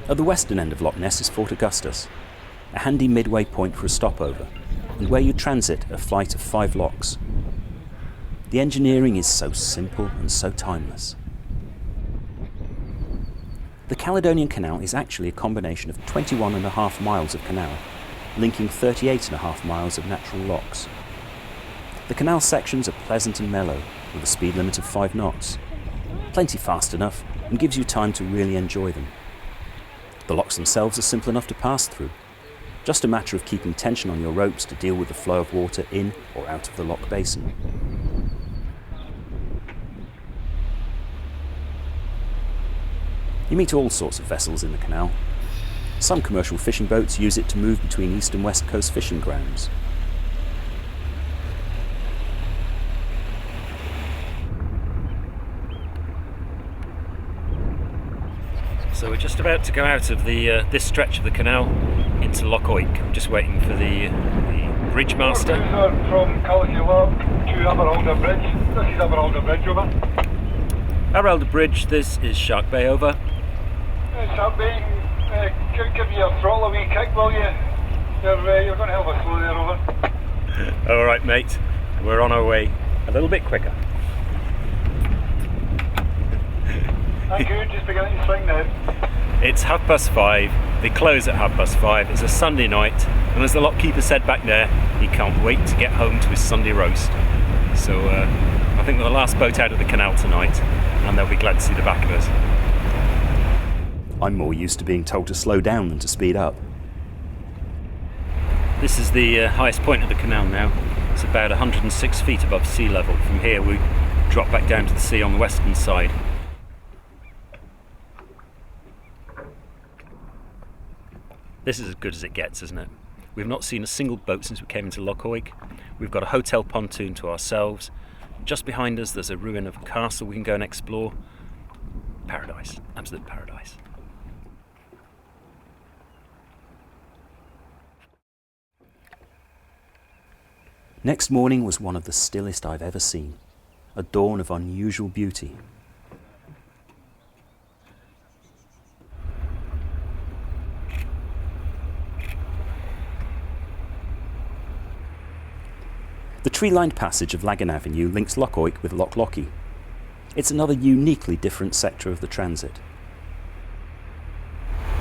At the western end of Loch Ness is Fort Augustus, a handy midway point for a stopover, and where you transit a flight of 5 locks. The engineering is so simple and so timeless. The Caledonian Canal is actually a combination of 21.5 miles of canal, linking 38.5 miles of natural locks. The canal sections are pleasant and mellow, with a speed limit of 5 knots. Plenty fast enough, and gives you time to really enjoy them. The locks themselves are simple enough to pass through. Just a matter of keeping tension on your ropes to deal with the flow of water in or out of the lock basin. You meet all sorts of vessels in the canal. Some commercial fishing boats use it to move between east and west coast fishing grounds. So we're just about to go out of this stretch of the canal into Loch Oig. I'm just waiting for the bridge master. From Caledonian to Aberalder Bridge. This is Aberalder Bridge, over. Aberalder Bridge, this is Shark Bay, over. Shark Bay, give you a throttle a wee kick, will you? You're going to help us slow there, over. Alright mate, we're on our way a little bit quicker. Thank you, just beginning to swing now. It's 5:30, they close at 5:30, it's a Sunday night, and as the lockkeeper said back there, he can't wait to get home to his Sunday roast. So I think we're the last boat out of the canal tonight, and they'll be glad to see the back of us. I'm more used to being told to slow down than to speed up. This is the highest point of the canal now. It's about 106 feet above sea level. From here we drop back down to the sea on the western side. This is as good as it gets, isn't it? We've not seen a single boat since we came into Loch Oig. We've got a hotel pontoon to ourselves. Just behind us there's a ruin of a castle we can go and explore. Paradise, absolute paradise. Next morning was one of the stillest I've ever seen, a dawn of unusual beauty. The tree-lined passage of Lagan Avenue links Loch Oig with Loch Lochy. It's another uniquely different sector of the transit.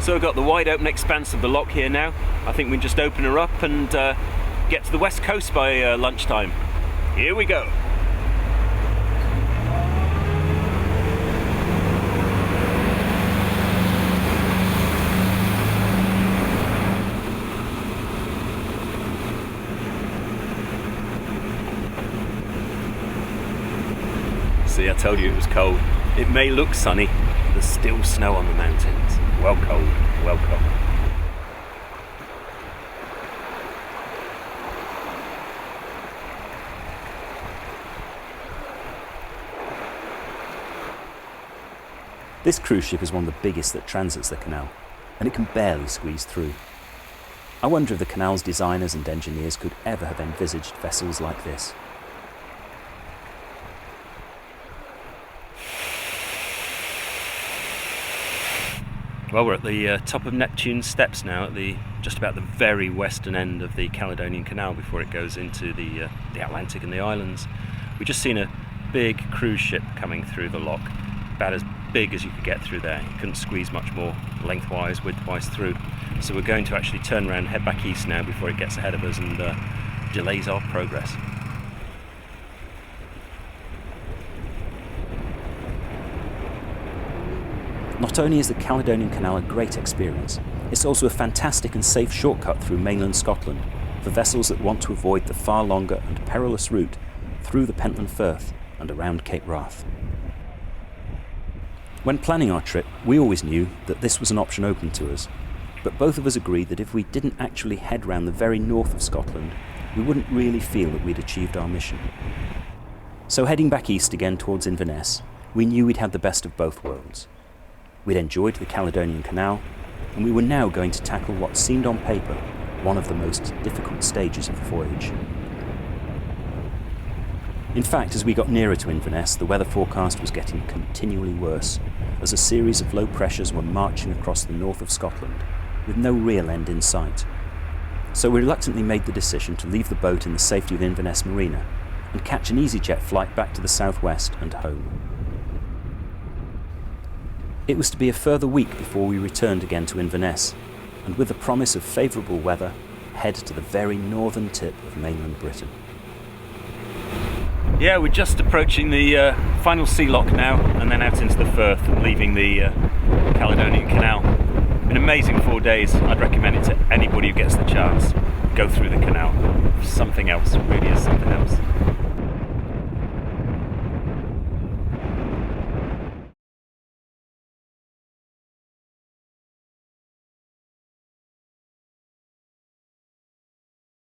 So we've got the wide open expanse of the loch here now. I think we can just open her up and get to the west coast by lunchtime. Here we go. See, I told you it was cold. It may look sunny, but there's still snow on the mountains. Well cold, well cold. This cruise ship is one of the biggest that transits the canal, and it can barely squeeze through. I wonder if the canal's designers and engineers could ever have envisaged vessels like this. Well, we're at the top of Neptune's Steps now, at just about the very western end of the Caledonian Canal before it goes into the Atlantic and the islands. We've just seen a big cruise ship coming through the loch, about as big as you could get through there. You couldn't squeeze much more lengthwise, widthwise through. So we're going to actually turn around and head back east now before it gets ahead of us and delays our progress. Not only is the Caledonian Canal a great experience, it's also a fantastic and safe shortcut through mainland Scotland for vessels that want to avoid the far longer and perilous route through the Pentland Firth and around Cape Wrath. When planning our trip, we always knew that this was an option open to us, but both of us agreed that if we didn't actually head round the very north of Scotland, we wouldn't really feel that we'd achieved our mission. So heading back east again towards Inverness, we knew we'd had the best of both worlds. We'd enjoyed the Caledonian Canal, and we were now going to tackle what seemed on paper one of the most difficult stages of the voyage. In fact, as we got nearer to Inverness, the weather forecast was getting continually worse, as a series of low pressures were marching across the north of Scotland, with no real end in sight. So we reluctantly made the decision to leave the boat in the safety of Inverness Marina and catch an EasyJet flight back to the southwest and home. It was to be a further week before we returned again to Inverness, and with the promise of favourable weather, head to the very northern tip of mainland Britain. Yeah, we're just approaching the final sea lock now, and then out into the Firth and leaving the Caledonian Canal. An amazing 4 days. I'd recommend it to anybody who gets the chance. Go through the canal. Something else, it really is something else.